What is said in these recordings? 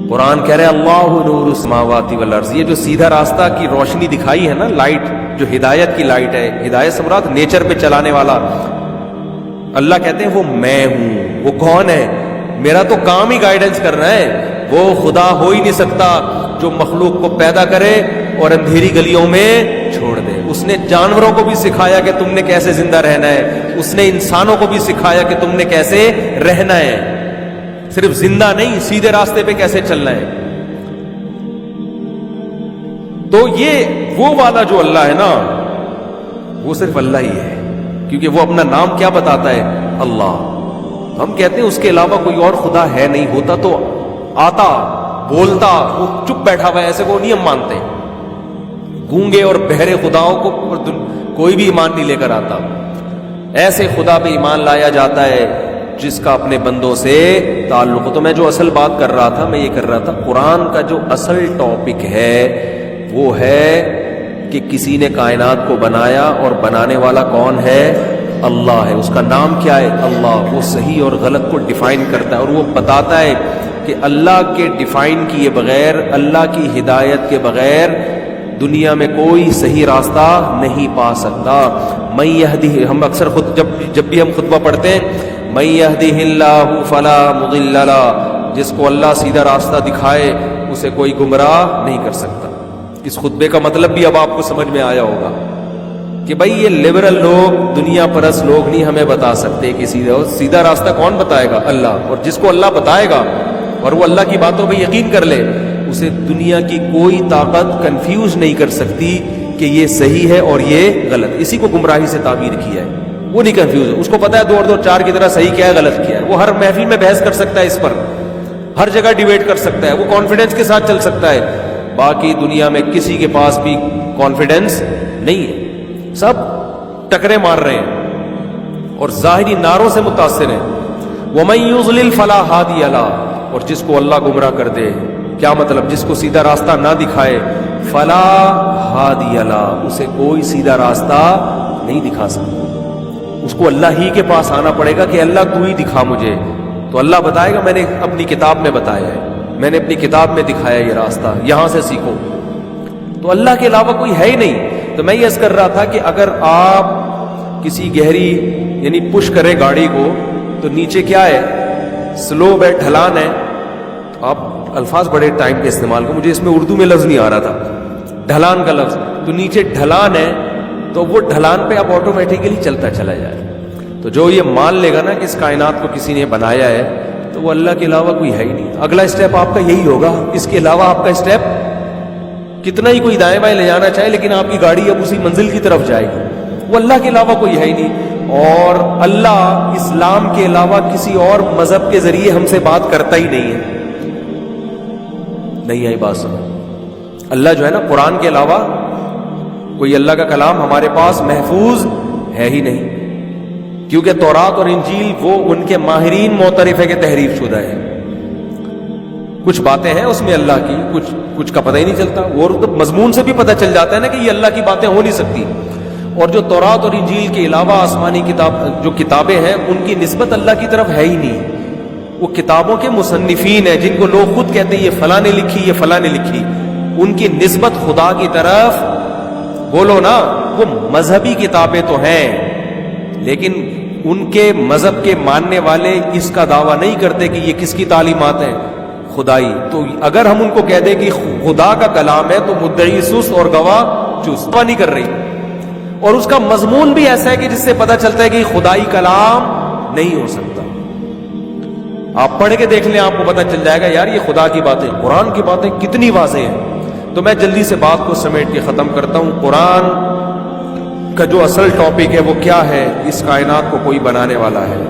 قرآن کہہ رہے اللہ نور السماوات والارض، یہ جو سیدھا راستہ کی روشنی دکھائی ہے نا، لائٹ جو ہدایت کی لائٹ ہے، ہدایت سے مراد نیچر پہ چلانے والا، اللہ کہتے ہیں وہ میں ہوں۔ وہ کون ہے؟ میرا تو کام ہی گائیڈنس کرنا ہے، وہ خدا ہو ہی نہیں سکتا جو مخلوق کو پیدا کرے اور اندھیری گلیوں میں چھوڑ دے۔ اس نے جانوروں کو بھی سکھایا کہ تم نے کیسے زندہ رہنا ہے، اس نے انسانوں کو بھی سکھایا کہ تم نے کیسے رہنا ہے، صرف زندہ نہیں سیدھے راستے پہ کیسے چلنا ہے۔ تو یہ وہ والا جو اللہ ہے نا، وہ صرف اللہ ہی ہے، کیونکہ وہ اپنا نام کیا بتاتا ہے؟ اللہ۔ ہم کہتے ہیں اس کے علاوہ کوئی اور خدا ہے نہیں، ہوتا تو آتا بولتا، وہ چپ بیٹھا ہوا ہے، ایسے کو نہیں ہم مانتے۔ گونگے اور بہرے خداؤں کو کوئی بھی ایمان نہیں لے کر آتا، ایسے خدا پہ ایمان لایا جاتا ہے جس کا اپنے بندوں سے تعلق ہو۔ تو میں جو اصل بات کر رہا تھا، میں یہ کر رہا تھا، قرآن کا جو اصل ٹاپک ہے وہ ہے کہ کسی نے کائنات کو بنایا اور بنانے والا کون ہے؟ اللہ ہے۔ اس کا نام کیا ہے؟ اللہ۔ وہ صحیح اور غلط کو ڈیفائن کرتا ہے، اور وہ بتاتا ہے کہ اللہ کے ڈیفائن کیے بغیر، اللہ کی ہدایت کے بغیر دنیا میں کوئی صحیح راستہ نہیں پا سکتا۔ من یہدہ، ہم اکثر جب بھی ہم خطبہ پڑھتے ہیں، من یہدہ اللہ فلا مضل لہ، جس کو اللہ سیدھا راستہ دکھائے اسے کوئی گمراہ نہیں کر سکتا۔ اس خطبے کا مطلب بھی اب آپ کو سمجھ میں آیا ہوگا کہ بھائی یہ لبرل لوگ، دنیا پرست لوگ نہیں ہمیں بتا سکتے کہ سیدھا راستہ کون بتائے گا؟ اللہ۔ اور جس کو اللہ بتائے گا اور وہ اللہ کی باتوں پہ یقین کر لے، اسے دنیا کی کوئی طاقت کنفیوز نہیں کر سکتی کہ یہ صحیح ہے اور یہ غلط۔ اسی کو گمراہی سے تعبیر کیا ہے، وہ نہیں کنفیوز ہے، اس کو پتا ہے 2 اور 2 4 کی طرح صحیح کیا ہے غلط کیا ہے۔ وہ ہر محفل میں بحث کر سکتا ہے، اس پر ہر جگہ ڈیبیٹ کر سکتا ہے، وہ کانفیڈنس کے ساتھ چل سکتا ہے۔ باقی دنیا میں کسی کے پاس بھی کانفیڈنس نہیں ہے، سب ٹکرے مار رہے ہیں اور ظاہری نعروں سے متاثر ہیں۔ وَمَن يُضْلِلْ فَلَا هَادِيَ لَهُ، اور جس کو اللہ گمراہ کر دے، کیا مطلب؟ جس کو سیدھا راستہ نہ دکھائے، فَلَا هَادِيَ لَهُ، اسے کوئی سیدھا راستہ نہیں دکھا سکتا۔ اس کو اللہ ہی کے پاس آنا پڑے گا کہ اللہ تو ہی دکھا مجھے، تو اللہ بتائے گا میں نے اپنی کتاب میں بتایا ہے، میں نے اپنی کتاب میں دکھایا یہ راستہ، یہاں سے سیکھو۔ تو اللہ کے علاوہ کوئی ہے ہی نہیں۔ تو میں یہ عرض کر رہا تھا کہ اگر آپ کسی گہری یعنی پش کرے گاڑی کو تو نیچے کیا ہے؟ سلوپ ہے، ڈھلان ہے۔ آپ الفاظ بڑے ٹائم کے استعمال کو، مجھے اس میں اردو میں لفظ نہیں آ رہا تھا، ڈھلان کا لفظ، تو نیچے ڈھلان ہے تو وہ ڈھلان پہ آپ آٹومیٹیکلی چلتا چلا جائے۔ تو جو یہ مان لے گا نا کہ اس کائنات کو کسی نے بنایا ہے، تو وہ اللہ کے علاوہ کوئی ہے ہی نہیں۔ اگلا اسٹیپ آپ کا یہی ہوگا، اس کے علاوہ آپ کا اسٹیپ کتنا ہی کوئی دائیں بائیں لے جانا چاہے، لیکن آپ کی گاڑی اب اسی منزل کی طرف جائے گی۔ وہ اللہ کے علاوہ کوئی ہے ہی نہیں، اور اللہ اسلام کے علاوہ کسی اور مذہب کے ذریعے ہم سے بات کرتا ہی نہیں ہے۔ نہیں آئی بات سمجھ؟ اللہ جو ہے نا، قرآن کے علاوہ کوئی اللہ کا کلام ہمارے پاس محفوظ ہے ہی نہیں، کیونکہ تورات اور انجیل وہ ان کے ماہرین معترف ہے کہ تحریف شدہ ہے۔ کچھ باتیں ہیں اس میں اللہ کی، کچھ کا پتہ ہی نہیں چلتا، اور مضمون سے بھی پتہ چل جاتا ہے نا کہ یہ اللہ کی باتیں ہو نہیں سکتی۔ اور جو تورات اور انجیل کے علاوہ آسمانی جو کتابیں ہیں، ان کی نسبت اللہ کی طرف ہے ہی نہیں۔ وہ کتابوں کے مصنفین ہیں، جن کو لوگ خود کہتے ہیں یہ فلاں نے لکھی، یہ فلاں نے لکھی، ان کی نسبت خدا کی طرف بولو نا۔ وہ مذہبی کتابیں تو ہیں، لیکن ان کے مذہب کے ماننے والے اس کا دعویٰ نہیں کرتے کہ یہ کس کی تعلیمات ہیں؟ خدائی۔ تو اگر ہم ان کو کہہ دیں کہ خدا کا کلام ہے، تو مدعی سست اور گواہ چست نہیں کر رہی، اور اس کا مضمون بھی ایسا ہے کہ جس سے پتہ چلتا ہے کہ خدائی کلام نہیں ہو سکتا۔ آپ پڑھ کے دیکھ لیں، آپ کو پتہ چل جائے گا یار یہ خدا کی باتیں، قرآن کی باتیں کتنی واضح ہیں۔ تو میں جلدی سے بات کو سمیٹ کے ختم کرتا ہوں۔ قرآن کا جو اصل ٹاپک ہے وہ کیا ہے؟ اس کائنات کو کوئی بنانے والا ہے،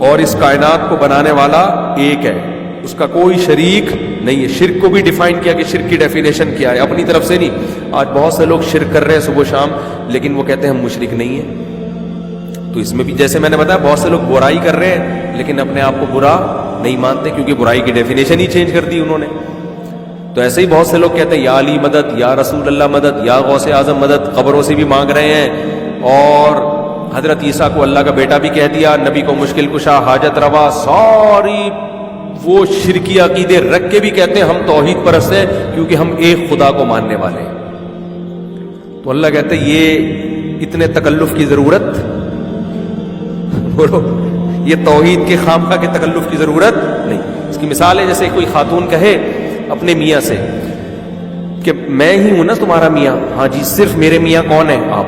اور اس کائنات کو بنانے والا ایک ہے، اس کا کوئی شریک نہیں ہے۔ شرک کو بھی ڈیفائن کیا کہ شرک کی ڈیفینیشن کیا ہے، اپنی طرف سے نہیں۔ آج بہت سے لوگ شرک کر رہے ہیں صبح شام، لیکن وہ کہتے ہیں ہم مشرک نہیں ہیں۔ تو اس میں بھی جیسے میں نے بتایا، بہت سے لوگ برائی کر رہے ہیں لیکن اپنے آپ کو برا نہیں مانتے، کیونکہ برائی کی ڈیفینیشن ہی چینج کر دی انہوں نے۔ تو ایسے ہی بہت سے لوگ کہتے ہیں یا علی مدد، یا رسول اللہ مدد، یا غوث اعظم مدد، قبروں سے بھی مانگ رہے ہیں، اور حضرت عیسیٰ کو اللہ کا بیٹا بھی کہہ دیا، نبی کو مشکل کشا، حاجت روا، ساری وہ شرکی عقیدے رکھ کے بھی کہتے ہیں ہم توحید پرست ہیں کیونکہ ہم ایک خدا کو ماننے والے ہیں. تو اللہ کہتے ہیں یہ اتنے تکلف کی ضرورت بولو، یہ توحید کے خامخواہ کے تکلف کی ضرورت نہیں. اس کی مثال ہے جیسے کوئی خاتون کہے اپنے میاں سے کہ میں ہی ہوں نا تمہارا میاں. ہاں جی، صرف میرے میاں کون ہیں؟ آپ.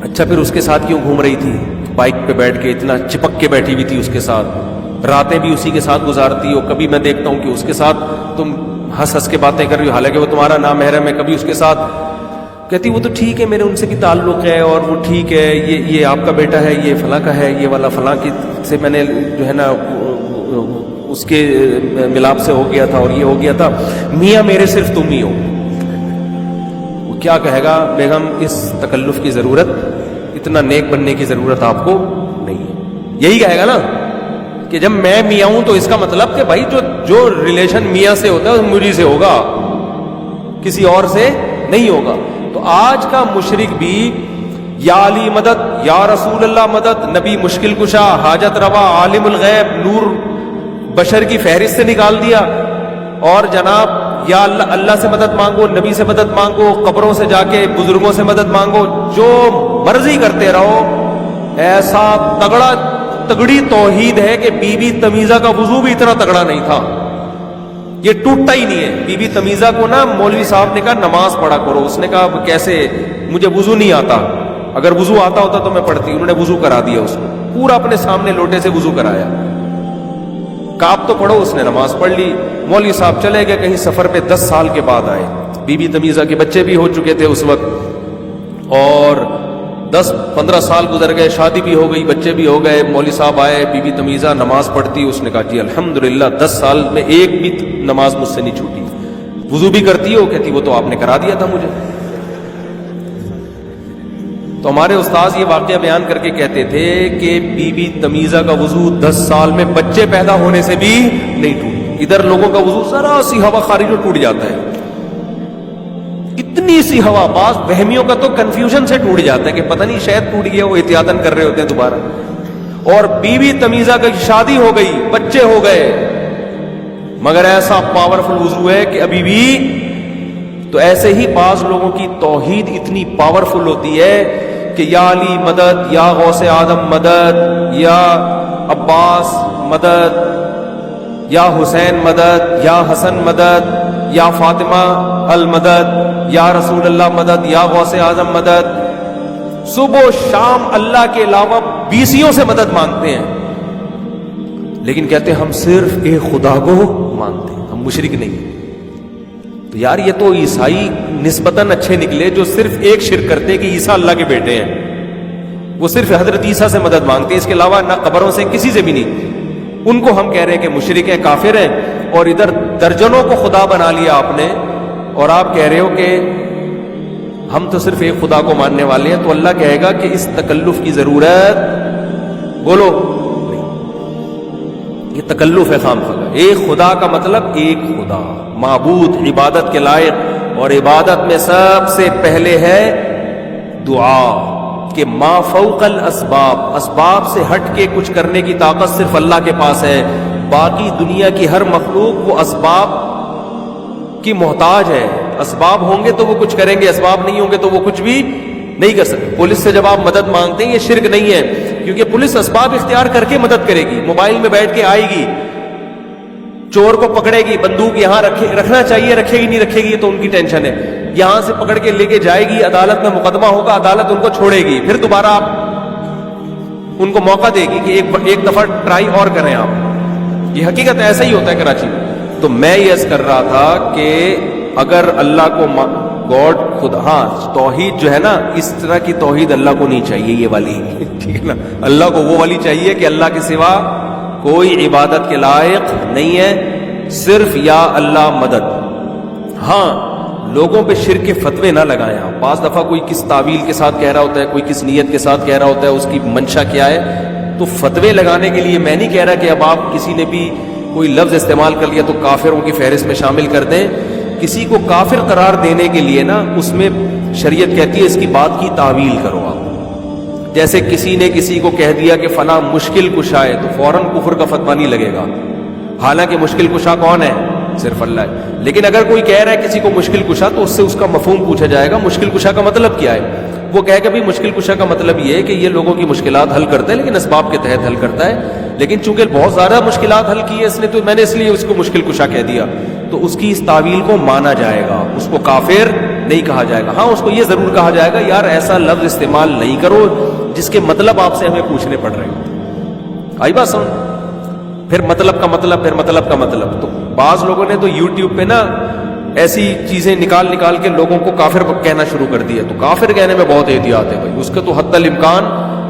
اچھا پھر اس کے ساتھ کیوں گھوم رہی تھی؟ بائک پہ بیٹھ کے اتنا چپک کے بیٹھی ہوئی تھی اس کے ساتھ، راتیں بھی اسی کے ساتھ گزارتی ہو. کبھی میں دیکھتا ہوں کہ اس کے ساتھ تم ہنس ہنس کے باتیں کر رہی ہو حالانکہ وہ تمہارا نامحرم ہے. کبھی اس کے ساتھ کہتی وہ تو ٹھیک ہے، میرے ان سے بھی تعلق ہے اور وہ ٹھیک ہے، یہ آپ کا بیٹا ہے، یہ فلاں کا ہے، یہ والا فلاں کی سے میں نے جو ہے نا اس کے ملاپ سے ہو گیا تھا اور یہ ہو گیا تھا. میاں میرے صرف تم ہی ہو. وہ کیا کہے گا؟ بیگم اس تکلف کی ضرورت، اتنا نیک بننے کی ضرورت آپ کو نہیں ہے. یہی کہے گا نا کہ جب میں میاں ہوں تو اس کا مطلب کہ بھائی جو ریلیشن میاں سے ہوتا ہے وہ مجھے سے ہوگا، کسی اور سے نہیں ہوگا. تو آج کا مشرک بھی یا علی مدد، یا رسول اللہ مدد، نبی مشکل کشا، حاجت روا، عالم الغیب، نور بشر کی فہرست سے نکال دیا. اور جناب یا اللہ سے مدد مانگو، نبی سے مدد مانگو، قبروں سے جا کے بزرگوں سے مدد مانگو، جو مرضی کرتے رہو. ایسا تگڑی توحید ہے کہ بی بی تمیزہ کا وضو بھی اتنا تگڑا نہیں تھا، یہ ٹوٹتا ہی نہیں ہے. بی بی تمیزہ کو نا مولوی صاحب نے کہا نماز پڑھا کرو. اس نے کہا کیسے؟ مجھے وضو نہیں آتا، اگر وضو آتا ہوتا تو میں پڑھتی. انہوں نے وضو کرا دیا اس کو، پورا اپنے سامنے لوٹے سے وضو کرایا. کہا آپ تو پڑھو. اس نے نماز پڑھ لی. مولوی صاحب چلے گئے کہیں سفر پہ، 10 سال کے بعد آئے. بی بی تمیزہ کے بچے بھی ہو چکے تھے اس وقت، اور 10-15 سال گزر گئے، شادی بھی ہو گئی، بچے بھی ہو گئے. مولوی صاحب آئے، بی بی تمیزہ نماز پڑھتی. اس نے کہا جی الحمدللہ 10 سال میں ایک بھی نماز مجھ سے نہیں چھوٹی. وضو بھی کرتی ہو؟ کہتی وہ تو آپ نے کرا دیا تھا مجھے. تو ہمارے استاذ یہ واقعہ بیان کر کے کہتے تھے کہ بی بی تمیزہ کا وضو 10 سال میں بچے پیدا ہونے سے بھی نہیں ٹوٹا. ادھر لوگوں کا وضو ذرا سی ہوا خارج ہو ٹوٹ جاتا ہے، اتنی سی ہوا. بعض وہمیوں کا تو کنفیوژن سے ٹوٹ جاتا ہے کہ پتہ نہیں شاید ٹوٹ گیا، وہ احتیاطاً کر رہے ہوتے ہیں دوبارہ. اور بی بی تمیزہ کی شادی ہو گئی، بچے ہو گئے، مگر ایسا پاورفل وضو ہے کہ ابھی بھی. تو ایسے ہی بعض لوگوں کی توحید اتنی پاورفل ہوتی ہے کہ یا علی مدد، یا غوث آدم مدد، یا عباس مدد، یا حسین مدد، یا حسن مدد، یا فاطمہ المدد، یا رسول اللہ مدد، یا غوث اعظم مدد. صبح و شام اللہ کے علاوہ بیسیوں سے مدد مانگتے ہیں، لیکن کہتے ہیں ہم صرف ایک خدا کو مانتے ہیں، ہم مشرک نہیں. تو یار یہ تو عیسائی نسبتاً اچھے نکلے جو صرف ایک شرک کرتے ہیں کہ عیسیٰ اللہ کے بیٹے ہیں. وہ صرف حضرت عیسیٰ سے مدد مانگتے ہیں، اس کے علاوہ نہ قبروں سے کسی سے بھی نہیں. ان کو ہم کہہ رہے ہیں کہ مشرک ہیں، کافر ہیں. اور ادھر درجنوں کو خدا بنا لیا آپ نے، اور آپ کہہ رہے ہو کہ ہم تو صرف ایک خدا کو ماننے والے ہیں. تو اللہ کہے گا کہ اس تکلف کی ضرورت بولو نہیں. یہ تکلف ہے خامخواہ. ایک خدا کا مطلب ایک خدا، معبود، عبادت کے لائق. اور عبادت میں سب سے پہلے ہے دعا، کہ ما فوق الاسباب، اسباب سے ہٹ کے کچھ کرنے کی طاقت صرف اللہ کے پاس ہے. باقی دنیا کی ہر مخلوق وہ اسباب کی محتاج ہے. اسباب ہوں گے تو وہ کچھ کریں گے، اسباب نہیں ہوں گے تو وہ کچھ بھی نہیں کر سکتے. پولیس سے جب آپ مدد مانگتے ہیں یہ شرک نہیں ہے، کیونکہ پولیس اسباب اختیار کر کے مدد کرے گی. موبائل میں بیٹھ کے آئے گی، چور کو پکڑے گی، بندوق یہاں رکھنا چاہیے، رکھے گی نہیں رکھے گی تو ان کی ٹینشن ہے. یہاں سے پکڑ کے لے کے جائے گی، عدالت میں مقدمہ ہوگا، عدالت ان کو چھوڑے گی، پھر دوبارہ آپ ان کو موقع دے گی کہ ایک دفعہ ٹرائی اور کریں آپ. یہ حقیقت ایسا ہی ہوتا ہے کراچی میں. تو میں یہ عرض کر رہا تھا کہ اگر اللہ کو گاڈ خدا، ہاں توحید جو ہے نا، اس طرح کی توحید اللہ کو نہیں چاہیے، یہ والی ٹھیک ہے نا. اللہ کو وہ والی چاہیے کہ اللہ کے سوا کوئی عبادت کے لائق نہیں ہے، صرف یا اللہ مدد. ہاں لوگوں پہ شرک کے فتوے نہ لگائیں. آپ بعض دفعہ کوئی کس تعویل کے ساتھ کہہ رہا ہوتا ہے، کوئی کس نیت کے ساتھ کہہ رہا ہوتا ہے، اس کی منشا کیا ہے. تو فتوے لگانے کے لیے میں نہیں کہہ رہا کہ اب آپ کسی نے بھی کوئی لفظ استعمال کر لیا تو کافروں کی فہرست میں شامل کر دیں. کسی کو کافر قرار دینے کے لیے نا اس میں شریعت کہتی ہے اس کی بات کی تعویل کرو. آپ جیسے کسی نے کسی کو کہہ دیا کہ فلاں مشکل کشا ہے تو فوراً کفر کا فتویٰ نہیں لگے گا. حالانکہ مشکل کشا کون ہے؟ صرف اللہ ہے. لیکن اگر کوئی کہہ رہا ہے کسی کو مشکل کشا تو اس سے اس کا مفہوم پوچھا جائے گا مشکل کشا کا مطلب کیا ہے. وہ کہے کہ بھی مشکل کشا کا مطلب یہ ہے کہ یہ لوگوں کی مشکلات حل کرتا ہے لیکن اسباب کے تحت حل کرتا ہے, لیکن چونکہ بہت زیادہ مشکلات حل کی ہے اس نے تو میں نے اس لیے اس کو مشکل کشا کہہ دیا. تو اس کی اس تعویل کو مانا جائے گا, اس کو کافر نہیں کہا جائے گا. ہاں اس کو یہ ضرور کہا جائے گا یار ایسا لفظ استعمال نہیں کرو جس کے مطلب آپ سے ہمیں پوچھنے پڑ رہے ہیں. آئی بات سمجھ؟ پھر مطلب کا مطلب, پھر مطلب کا مطلب. تو بعض لوگوں نے تو یوٹیوب پہ نا ایسی چیزیں نکال کے لوگوں کو کافر کہنا شروع کر دیا. تو کافر کہنے میں بہت احتیاط ہے بھائی, اس کا تو حتی الامکان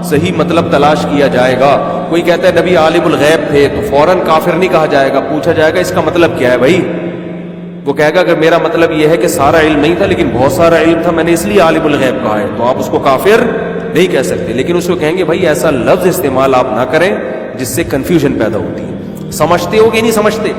صحیح مطلب تلاش کیا جائے گا. کوئی کہتا ہے نبی عالم الغیب تھے تو فوراً کافر نہیں کہا جائے گا, پوچھا جائے گا اس کا مطلب کیا ہے بھائی. وہ کہے گا اگر میرا مطلب یہ ہے کہ سارا علم نہیں تھا لیکن بہت سارا علم تھا میں نے اس لیے عالم الغیب کہا ہے, تو آپ اس کو کافر نہیں کہہ سکتے. لیکن اس کو کہیں گے بھائی ایسا لفظ استعمال آپ نہ کریں جس سے کنفیوژن پیدا ہوتی ہے. سمجھتے ہو کہ نہیں سمجھتے؟